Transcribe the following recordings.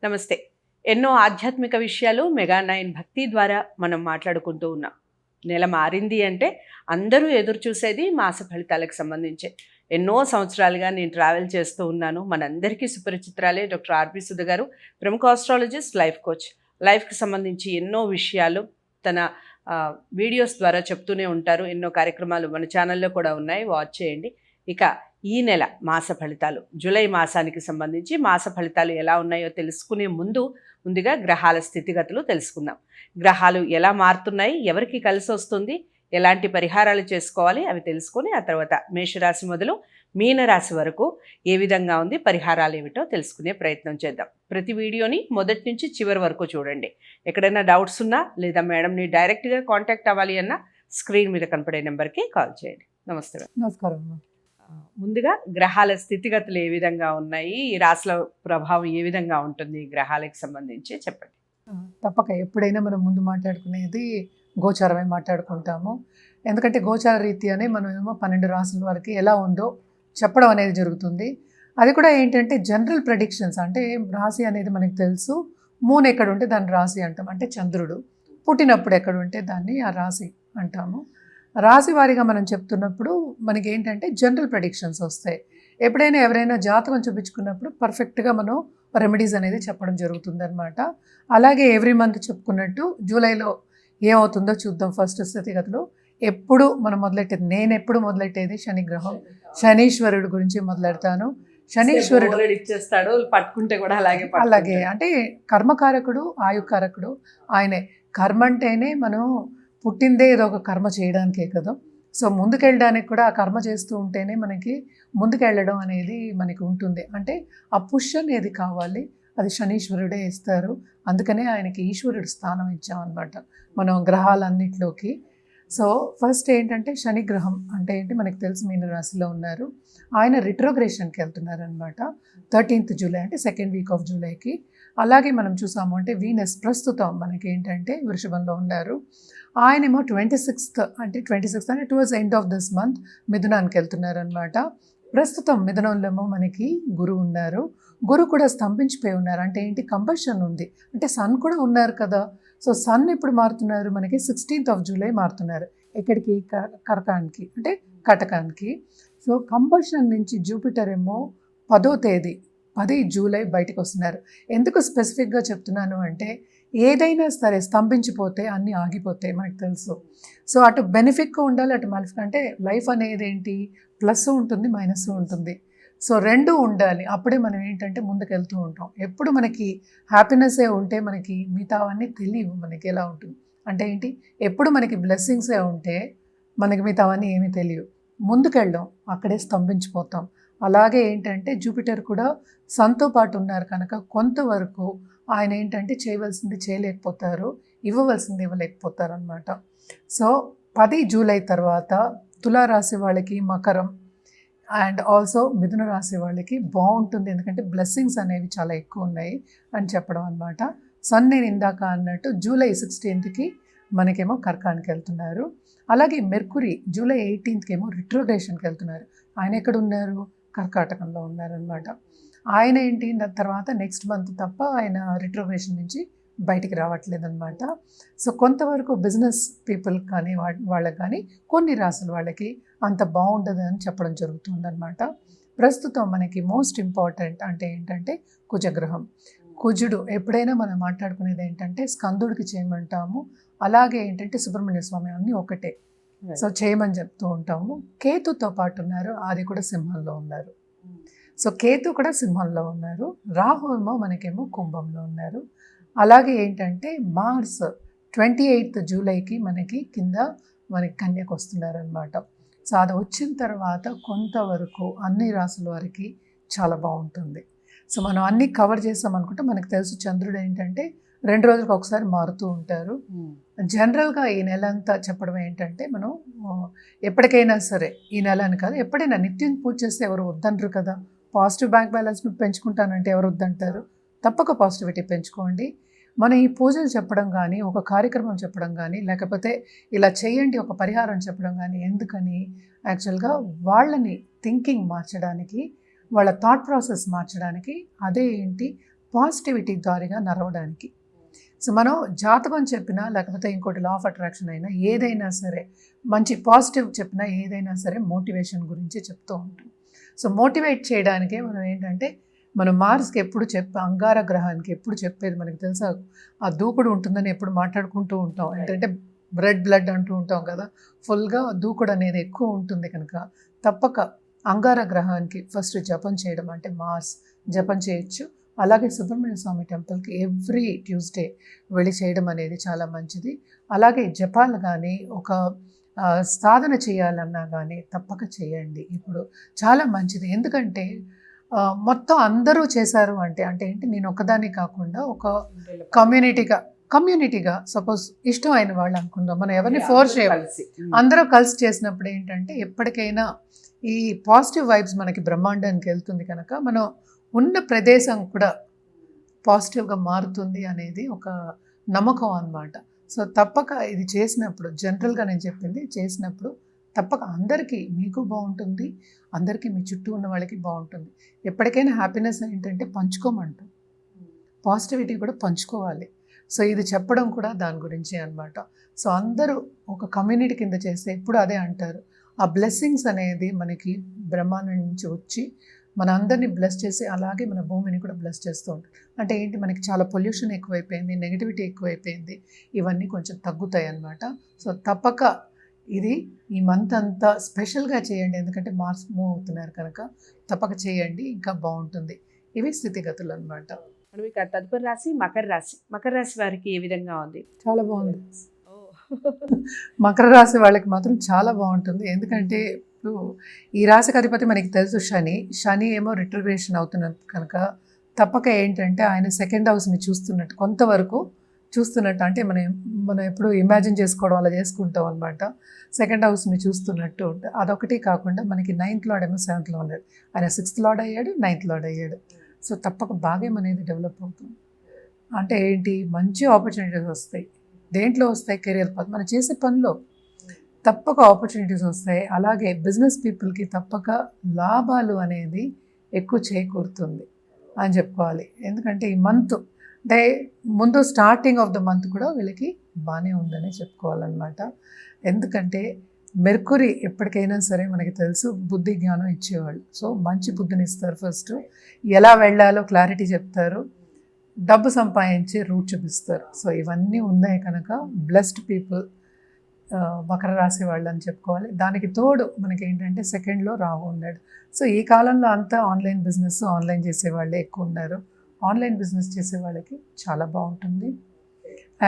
నమస్తే. ఎన్నో ఆధ్యాత్మిక విషయాలు మెగా9 భక్తి ద్వారా మనం మాట్లాడుకుంటూ ఉన్నాం. నెల మారింది అంటే అందరూ ఎదురు చూసేది మాస ఫలితాలకు సంబంధించే. ఎన్నో సంవత్సరాలుగా నేను ట్రావెల్ చేస్తూ ఉన్నాను. మనందరికీ సుపరిచితురాలే డాక్టర్ ఆర్‌పి సుధ గారు, ప్రముఖ ఆస్ట్రాలజిస్ట్, లైఫ్ కోచ్. లైఫ్‌కి సంబంధించి ఎన్నో విషయాలు తన వీడియోస్ ద్వారా చెప్తూనే ఉంటారు. ఎన్నో కార్యక్రమాలు మన ఛానల్లో కూడా ఉన్నాయి, వాచ్ చేయండి. ఇక ఈ నెల మాస ఫలితాలు, జూలై మాసానికి సంబంధించి మాస ఫలితాలు ఎలా ఉన్నాయో తెలుసుకునే ముందుగా గ్రహాల స్థితిగతులు తెలుసుకుందాం. గ్రహాలు ఎలా మారుతున్నాయి, ఎవరికి కలిసి వస్తుంది, ఎలాంటి పరిహారాలు చేసుకోవాలి అవి తెలుసుకొని ఆ తర్వాత మేషరాశి మొదలు మీనరాశి వరకు ఏ విధంగా ఉంది, పరిహారాలు ఏమిటో తెలుసుకునే ప్రయత్నం చేద్దాం. ప్రతి వీడియోని మొదటి నుంచి చివరి వరకు చూడండి. ఎక్కడైనా డౌట్స్ ఉన్నా లేదా మేడంని డైరెక్ట్గా కాంటాక్ట్ అవ్వాలి అన్నా స్క్రీన్ మీద కనపడే నెంబర్కి కాల్ చేయండి. నమస్తే. నమస్కారం. ముందుగా గ్రహాల స్థితిగతులు ఏ విధంగా ఉన్నాయి, ఈ రాశుల ప్రభావం ఏ విధంగా ఉంటుంది గ్రహాలకు సంబంధించి చెప్పండి. తప్పక ఎప్పుడైనా మనం ముందు మాట్లాడుకునేది గోచారమే మాట్లాడుకుంటాము. ఎందుకంటే గోచార రీత్యానే మనం ఏమో 12 రాశుల వరకు ఎలా ఉందో చెప్పడం అనేది జరుగుతుంది. అది కూడా ఏంటంటే జనరల్ ప్రెడిక్షన్స్, అంటే రాశి అనేది మనకు తెలుసు. మూన్ ఎక్కడ ఉంటే దాన్ని రాశి అంటాం, అంటే చంద్రుడు పుట్టినప్పుడు ఎక్కడ ఉంటే దాన్ని ఆ రాశి అంటాము. రాశి వారీగా మనం చెప్తున్నప్పుడు మనకి ఏంటంటే జనరల్ ప్రెడిక్షన్స్ వస్తాయి. ఎప్పుడైనా ఎవరైనా జాతకం చూపించుకున్నప్పుడు పర్ఫెక్ట్గా మనం రెమెడీస్ అనేది చెప్పడం జరుగుతుందన్నమాట. అలాగే ఎవ్రీ మంత్ చెప్పుకున్నట్టు జూలైలో ఏమవుతుందో చూద్దాం. ఫస్ట్ స్థితిగతులు ఎప్పుడు మనం మొదలెట్టేది, నేను ఎప్పుడు మొదలెట్టేది శనిగ్రహం, శనీశ్వరుడు గురించి మొదలెడతాను. శనీశ్వరుడు ఇచ్చేస్తాడు, పట్టుకుంటే కూడా అలాగే అంటే కర్మకారకుడు, ఆయుకారకుడు ఆయనే. కర్మ అంటేనే మనం పుట్టిందే ఏదో ఒక కర్మ చేయడానికే కదా. సో ముందుకెళ్ళడానికి కూడా ఆ కర్మ చేస్తూ ఉంటేనే మనకి ముందుకెళ్ళడం అనేది మనకి ఉంటుంది. అంటే ఆ పుష్ అనేది కావాలి, అది శనీశ్వరుడే ఇస్తారు. అందుకనే ఆయనకి ఈశ్వరుడు స్థానం ఇచ్చామన్నమాట మనం గ్రహాలన్నిటిలోకి. సో ఫస్ట్ ఏంటంటే శనిగ్రహం అంటే ఏంటి మనకి తెలుసు, మీన రాశిలో ఉన్నారు. ఆయన రిట్రోగ్రేషన్కి వెళ్తున్నారనమాట 13th జూలై, అంటే సెకండ్ వీక్ ఆఫ్ జూలైకి. అలాగే మనం చూసాము అంటే వీనస్ ప్రస్తుతం మనకి ఏంటంటే వృషభంలో ఉన్నారు. ఆయనేమో 26th అంటే towards end of this month మిథునానికి వెళ్తున్నారనమాట. ప్రస్తుతం మిథునంలో మనకి గురువు ఉన్నారు. గురు కూడా స్తంభించిపోయి ఉన్నారు. అంటే ఏంటి, కంబషన్ ఉంది. అంటే సన్ కూడా ఉన్నారు కదా. సో సన్ ఎప్పుడు మారుతున్నారు, మనకి 16th ఆఫ్ జూలై మారుతున్నారు. ఎక్కడికి, కరకానికి అంటే కటకానికి. సో కంబషన్ నుంచి జూపిటర్ ఏమో 10వ తేదీ 10 జూలై బయటకు వస్తున్నారు. ఎందుకు స్పెసిఫిక్గా చెప్తున్నాను అంటే ఏదైనా సరే స్తంభించిపోతే అన్నీ ఆగిపోతాయి మనకు తెలుసు. సో అటు బెనిఫిట్గా ఉండాలి, అటు మాలిఫిక్. అంటే లైఫ్ అనేది ఏంటి, ప్లస్ ఉంటుంది, మైనస్ ఉంటుంది. సో రెండూ ఉండాలి, అప్పుడే మనం ఏంటంటే ముందుకెళ్తూ ఉంటాం. ఎప్పుడు మనకి హ్యాపీనెస్సే ఉంటే మనకి మిగతావన్నీ తెలియవు. మనకి ఎలా ఉంటుంది అంటే ఏంటి, ఎప్పుడు మనకి బ్లెస్సింగ్సే ఉంటే మనకి మిగతావన్నీ ఏమీ తెలియవు. ముందుకెళ్ళడం, అక్కడే స్తంభించిపోతాం. అలాగే ఏంటంటే జూపిటర్ కూడా సన్తో పాటు ఉన్నారు కనుక కొంతవరకు ఆయన ఏంటంటే చేయవలసింది చేయలేకపోతారు, ఇవ్వవలసింది ఇవ్వలేకపోతారు అనమాట. సో 10 జూలై తర్వాత తులారాశి వాళ్ళకి మకరం అండ్ ఆల్సో మిథున రాశి వాళ్ళకి బాగుంటుంది. ఎందుకంటే బ్లెస్సింగ్స్ అనేవి చాలా ఎక్కువ ఉన్నాయి అని చెప్పడం అనమాట. సన్ నేను ఇందాక అన్నట్టు జూలై 16th మనకేమో కర్కానికి వెళ్తున్నారు. అలాగే మెర్కురీ జూలై 18th రిట్రోగ్రేషన్కి వెళ్తున్నారు. ఆయన ఎక్కడ ఉన్నారు, కర్కాటకంలో ఉన్నారనమాట. ఆయన ఏంటి తర్వాత నెక్స్ట్ మంత్ తప్ప ఆయన రిట్రోగ్రేషన్ నుంచి బయటికి రావట్లేదు అనమాట. సో కొంతవరకు బిజినెస్ పీపుల్ కానీ వాళ్ళకి కానీ కొన్ని రాసుల వాళ్ళకి అంత బాగుండదు అని చెప్పడం జరుగుతుందన్నమాట. ప్రస్తుతం మనకి మోస్ట్ ఇంపార్టెంట్ అంటే ఏంటంటే కుజగ్రహం. కుజుడు ఎప్పుడైనా మనం మాట్లాడుకునేది ఏంటంటే స్కందుడికి చేయమంటాము. అలాగే ఏంటంటే సుబ్రహ్మణ్య స్వామి అన్నీ ఒకటే, సో చేయమని చెప్తూ ఉంటాము. కేతుతో పాటు ఉన్నారు, అది కూడా సింహంలో ఉన్నారు. సో కేతు కూడా సింహంలో ఉన్నారు. రాహు ఏమో మనకేమో కుంభంలో ఉన్నారు. అలాగే ఏంటంటే మార్స్ 28th జూలైకి మనకి కింద మనకి కన్యకు వస్తున్నారనమాట. సో అది వచ్చిన తర్వాత కొంతవరకు అన్ని రాసుల వారికి చాలా బాగుంటుంది. సో మనం అన్నీ కవర్ చేస్తాం అనుకుంటే మనకు తెలుసు చంద్రుడు ఏంటంటే 2 రోజులకు ఒకసారి మారుతూ ఉంటారు. జనరల్గా ఈ నెల అంతా చెప్పడం ఏంటంటే మనం ఎప్పటికైనా సరే, ఈ నెల అని కాదు, ఎప్పుడైనా నిత్యం పూజ చేస్తే ఎవరు వద్దంటారు కదా. పాజిటివ్ బ్యాంక్ బ్యాలెన్స్ను పెంచుకుంటానంటే ఎవరు వద్దంటారు. తప్పక పాజిటివిటీ పెంచుకోండి. మనం ఈ పూజలు చెప్పడం కానీ, ఒక కార్యక్రమం చెప్పడం కానీ, లేకపోతే ఇలా చేయండి ఒక పరిహారం చెప్పడం కానీ ఎందుకని, యాక్చువల్గా వాళ్ళని థింకింగ్ మార్చడానికి, వాళ్ళ థాట్ ప్రాసెస్ మార్చడానికి. అదే ఏంటి, పాజిటివిటీ ద్వారాగా నడవడానికి. సో మనం జాతకం చెప్పినా లేకపోతే ఇంకోటి లా ఆఫ్ అట్రాక్షన్ అయినా ఏదైనా సరే మంచి పాజిటివ్ చెప్పినా ఏదైనా సరే మోటివేషన్ గురించి చెప్తూ ఉంటాం. సో మోటివేట్ చేయడానికే మనం ఏంటంటే మనం మార్స్కి ఎప్పుడు అంగార గ్రహానికి ఎప్పుడు చెప్పేది మనకి తెలుసా, ఆ దూకుడు ఉంటుందని ఎప్పుడు మాట్లాడుకుంటూ ఉంటాం. ఏంటంటే బ్లడ్ అంటూ ఉంటాం కదా, ఫుల్గా దూకుడు అనేది ఎక్కువ ఉంటుంది కనుక తప్పక అంగార గ్రహానికి ఫస్ట్ జపం చేయడం, అంటే మార్స్ జపం చేయొచ్చు. అలాగే సుబ్రహ్మణ్య స్వామి టెంపుల్కి ఎవ్రీ ట్యూస్డే వెళ్ళి చేయడం అనేది చాలా మంచిది. అలాగే జపాలు కానీ ఒక సాధన చేయాలన్నా కానీ తప్పక చేయండి. ఇప్పుడు చాలా మంచిది. ఎందుకంటే మొత్తం అందరూ చేశారు అంటే ఏంటి, నేను ఒకదాన్ని కాకుండా ఒక కమ్యూనిటీగా సపోజ్ ఇష్టం అయిన వాళ్ళు అనుకుందాం, మనం ఎవరిని ఫోర్స్ చేయాలి, అందరూ కలిసి చేసినప్పుడు ఏంటంటే ఎప్పటికైనా ఈ పాజిటివ్ వైబ్స్ మనకి బ్రహ్మాండానికి వెళ్తుంది కనుక మనం ఉన్న ప్రదేశం కూడా పాజిటివ్గా మారుతుంది అనేది ఒక నమ్మకం అన్నమాట. సో తప్పక ఇది చేసినప్పుడు, జనరల్గా నేను చెప్పింది చేసినప్పుడు తప్పక అందరికీ మీకు బాగుంటుంది, అందరికీ మీ చుట్టూ ఉన్న వాళ్ళకి బాగుంటుంది. ఎప్పటికైనా హ్యాపీనెస్ ఏంటంటే పంచుకోమంటాం, పాజిటివిటీ కూడా పంచుకోవాలి. సో ఇది చెప్పడం కూడా దాని గురించి అన్నమాట. సో అందరూ ఒక కమ్యూనిటీ కింద చేస్తే ఎప్పుడు అదే అంటారు, ఆ బ్లెస్సింగ్స్ అనేది మనకి బ్రహ్మాండం నుంచి వచ్చి మన అందరినీ బ్లెస్ చేసి అలాగే మన భూమిని కూడా బ్లెస్ చేస్తూ ఉంటాం. అంటే ఏంటి, మనకి చాలా పొల్యూషన్ ఎక్కువైపోయింది, నెగిటివిటీ ఎక్కువైపోయింది, ఇవన్నీ కొంచెం తగ్గుతాయి అన్నమాట. సో తప్పక ఇది ఈ మంత్ అంతా స్పెషల్గా చేయండి, ఎందుకంటే మార్స్ మూవ్ అవుతున్నారు కనుక తప్పక చేయండి, ఇంకా బాగుంటుంది. ఇవి స్థితిగతులు అన్నమాట. మనం ఇక తదుపరి రాశి మకర రాశి వారికి ఏ విధంగా ఉంది? చాలా బాగుంది. మకర రాశి వాళ్ళకి మాత్రం చాలా బాగుంటుంది. ఎందుకంటే ఇప్పుడు ఈ రాశికి అధిపతి మనకి తెలుసు శని ఏమో రిట్రగ్రేషన్ అవుతున్నట్టు కనుక తప్పక ఏంటంటే ఆయన సెకండ్ హౌస్ని చూస్తున్నట్టు, కొంతవరకు చూస్తున్నట్టు, అంటే మనం ఎప్పుడు ఇమాజిన్ చేసుకోవడం అలా చేసుకుంటాం అనమాట. సెకండ్ హౌస్ని చూస్తున్నట్టు అదొకటి కాకుండా మనకి 9th లార్డ్ ఏమో 7th లార్డ్ ఉన్నాడు, ఆయన 6th లార్డ్ అయ్యాడు, 9th లార్డ్ అయ్యాడు. సో తప్పక భాగ్యం అనేది డెవలప్ అవుతుంది. అంటే ఏంటి, మంచి ఆపర్చునిటీస్ వస్తాయి. దేంట్లో వస్తాయి? కెరియర్ మనం చేసే పనిలో తప్పక ఆపర్చునిటీస్ వస్తాయి. అలాగే బిజినెస్ పీపుల్కి తప్పక లాభాలు అనేది ఎక్కువ చేకూరుతుంది అని చెప్పుకోవాలి. ఎందుకంటే ఈ మంత్ అంటే ముందు స్టార్టింగ్ ఆఫ్ ద మంత్ కూడా వీళ్ళకి బాగానే ఉందని చెప్పుకోవాలన్నమాట. ఎందుకంటే మెర్కురీ ఎప్పటికైనా సరే మనకి తెలుసు బుద్ధి జ్ఞానం ఇచ్చేవాళ్ళు. సో మంచి బుద్ధిని ఇస్తారు, ఫస్ట్ ఎలా వెళ్ళాలో క్లారిటీ చెప్తారు, డబ్బు సంపాదించే రూట్ చూపిస్తారు. సో ఇవన్నీ ఉన్నాయి కనుక బ్లెస్డ్ పీపుల్ మకర రాశి వాళ్ళు అని చెప్పుకోవాలి. దానికి తోడు మనకి ఏంటంటే సెకండ్లో రాహు ఉన్నాడు. సో ఈ కాలంలో అంతా ఆన్లైన్ బిజినెస్, ఆన్లైన్ చేసేవాళ్ళే ఎక్కువ ఉన్నారు. ఆన్లైన్ బిజినెస్ చేసే వాళ్ళకి చాలా బాగుంటుంది.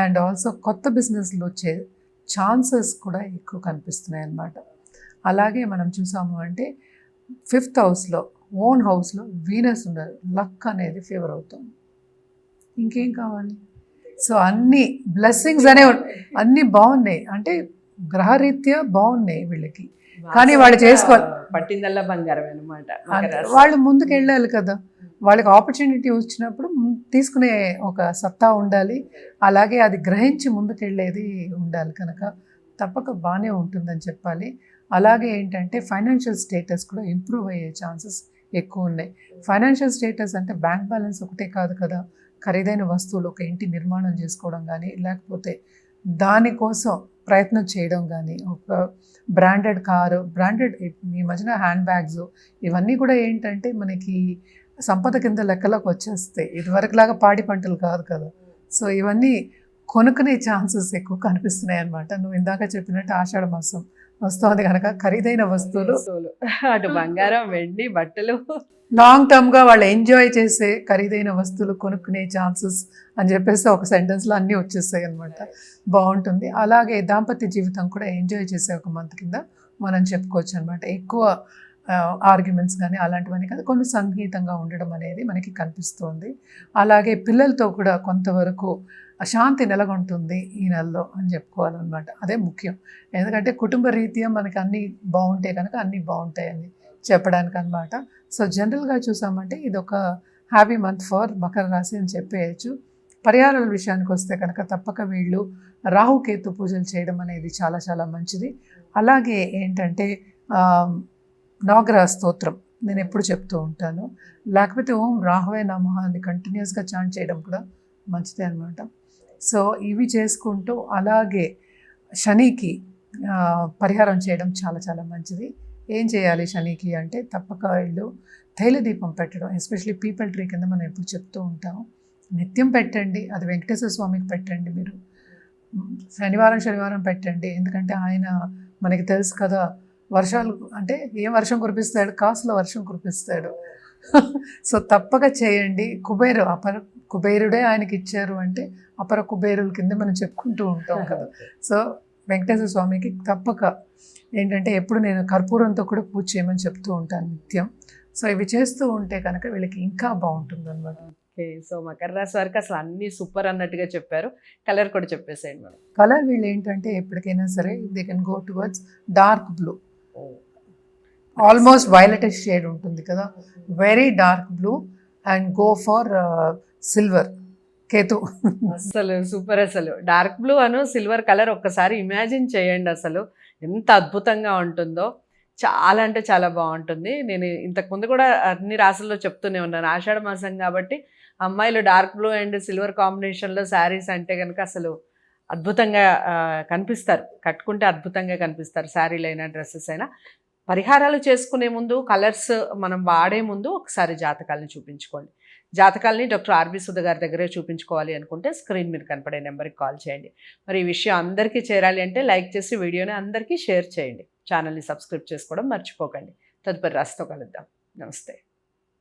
అండ్ ఆల్సో కొత్త బిజినెస్లు వచ్చే ఛాన్సెస్ కూడా ఎక్కువ కనిపిస్తున్నాయి అన్నమాట. అలాగే మనం చూసాము అంటే 5th హౌస్లో, ఓన్ హౌస్లో వీనస్ ఉన్నారు, లక్ అనేది ఫేవర్ అవుతుంది. ఇంకేం కావాలి? సో అన్ని బ్లెస్సింగ్స్ అన్నీ బాగున్నాయి, అంటే గ్రహరీత్యా బాగున్నాయి వీళ్ళకి. కానీ వాళ్ళు చేసుకోవాలి, పట్టిందల్లా బంగారం అనమాట. వాళ్ళు ముందుకు వెళ్ళాలి కదా, వాళ్ళకి ఆపర్చునిటీ వచ్చినప్పుడు తీసుకునే ఒక సత్తా ఉండాలి, అలాగే అది గ్రహించి ముందుకెళ్ళేది ఉండాలి కనుక తప్పక బాగానే ఉంటుందని చెప్పాలి. అలాగే ఏంటంటే ఫైనాన్షియల్ స్టేటస్ కూడా ఇంప్రూవ్ అయ్యే ఛాన్సెస్ ఎక్కువ ఉన్నాయి. ఫైనాన్షియల్ స్టేటస్ అంటే బ్యాంక్ బ్యాలెన్స్ ఒకటే కాదు కదా, ఖరీదైన వస్తువులు, ఒక ఇంటి నిర్మాణం చేసుకోవడం కానీ, లేకపోతే దానికోసం ప్రయత్నం చేయడం కానీ, ఒక బ్రాండెడ్ కారు, బ్రాండెడ్ ఈ మధ్యన హ్యాండ్ బ్యాగ్స్, ఇవన్నీ కూడా ఏంటంటే మనకి సంపద కింద లెక్కలోకి వచ్చేస్తాయి. ఇదివరకులాగా పాడి పంటలు కాదు కదా. సో ఇవన్నీ కొనుక్కునే ఛాన్సెస్ ఎక్కువ కనిపిస్తున్నాయి అన్నమాట. నువ్వు ఇందాక చెప్పినట్టు ఆషాఢ మాసం వస్తుంది కనుక ఖరీదైన వస్తువులు, అటు బంగారం, వెండి, బట్టలు, లాంగ్ టర్మ్గా వాళ్ళు ఎంజాయ్ చేసే ఖరీదైన వస్తువులు కొనుక్కునే ఛాన్సెస్ అని చెప్పేసి ఒక సెంటెన్స్లో అన్నీ వచ్చేస్తాయి అనమాట. బాగుంటుంది. అలాగే దాంపత్య జీవితం కూడా ఎంజాయ్ చేసే ఒక మంత్ కింద మనం చెప్పుకోవచ్చు అనమాట. ఎక్కువ ఆర్గ్యుమెంట్స్ కానీ అలాంటివన్నీ కాదు, కొన్ని సంగీతంగా ఉండడం అనేది మనకి కనిపిస్తుంది. అలాగే పిల్లలతో కూడా కొంతవరకు శాంతి నెలకొంటుంది ఈ నెలలో అని చెప్పుకోవాలన్నమాట. అదే ముఖ్యం. ఎందుకంటే కుటుంబ రీత్యా మనకి అన్నీ బాగుంటే కనుక అన్నీ బాగుంటాయని చెప్పడానికి అనమాట. సో జనరల్గా చూసామంటే ఇది ఒక హ్యాపీ మంత్ ఫర్ మకర రాశి అని చెప్పేయచ్చు. పరిహారాల విషయానికి వస్తే కనుక తప్పక వీళ్ళు రాహుకేతు పూజలు చేయడం అనేది చాలా చాలా మంచిది. అలాగే ఏంటంటే నవగ్రహ స్తోత్రం నేను ఎప్పుడు చెప్తూ ఉంటాను. లేకపోతే ఓం రాహవే నమః అని కంటిన్యూస్గా చాంట్ చేయడం కూడా మంచిదే అనమాట. సో ఇవి చేసుకుంటూ అలాగే శనికి పరిహారం చేయడం చాలా చాలా మంచిది. ఏం చేయాలి శనికి అంటే తప్పక ఇల్లు తైల దీపం పెట్టడం, ఎస్పెషల్లీ పీపల్ ట్రీ కింద మనం ఎప్పుడు చెప్తూ ఉంటాం. నిత్యం పెట్టండి, అది వెంకటేశ్వర స్వామికి పెట్టండి మీరు. శనివారం పెట్టండి, ఎందుకంటే ఆయన మనకి తెలుసు కదా వర్షాలు అంటే ఏం వర్షం కురిపిస్తాడు, కాసుల వర్షం కురిపిస్తాడు. సో తప్పక చేయండి. అపర కుబేరుడే ఆయనకి ఇచ్చారు అంటే అపర కుబేరుల కింద మనం చెప్పుకుంటూ ఉంటాం కదా. సో వెంకటేశ్వర స్వామికి తప్పక ఏంటంటే ఎప్పుడు నేను కర్పూరంతో కూడా పూజ చేయమని చెప్తూ ఉంటాను నిత్యం. సో ఇవి చేస్తూ ఉంటే కనుక వీళ్ళకి ఇంకా బాగుంటుంది అనమాట. ఓకే, సో మకర రాశి వారికి అసలు అన్నీ సూపర్ అన్నట్టుగా చెప్పారు. కలర్ కూడా చెప్పేసేయండి మేడం. కలర్ వీళ్ళు ఏంటంటే ఎప్పటికైనా సరే they can go towards dark blue, almost violetish shade ఉంటుంది కదా, very dark blue, and go for silver Ketu. అసలు సూపర్, అసలు డార్క్ బ్లూ అను సిల్వర్ కలర్ ఒక్కసారి ఇమాజిన్ చేయండి, అసలు ఎంత అద్భుతంగా ఉంటుందో. చాలా అంటే చాలా బాగుంటుంది. నేను ఇంతకుముందు కూడా అన్ని రాసుల్లో చెప్తూనే ఉన్నాను, ఆషాఢ మాసం కాబట్టి అమ్మాయిలు డార్క్ బ్లూ అండ్ సిల్వర్ కాంబినేషన్లో శారీస్ అంటే కనుక అసలు అద్భుతంగా కనిపిస్తారు, కట్టుకుంటే అద్భుతంగా కనిపిస్తారు, శారీలు అయినా డ్రెస్సెస్ అయినా. పరిహారాలు చేసుకునే ముందు, కలర్స్ మనం వాడే ముందు ఒకసారి జాతకాలను చూపించుకోండి. జాతకాలని డాక్టర్ ఆర్బి సుధ గారి దగ్గరే చూపించుకోవాలి అనుకుంటే స్క్రీన్ మీద కనపడే నెంబర్కి కాల్ చేయండి. మరి ఈ విషయం అందరికీ చేరాలి అంటే లైక్ చేసి వీడియోని అందరికీ షేర్ చేయండి. ఛానల్ని సబ్స్క్రైబ్ చేసుకోవడం మర్చిపోకండి. తదుపరి రాశితో కలుద్దాం. నమస్తే.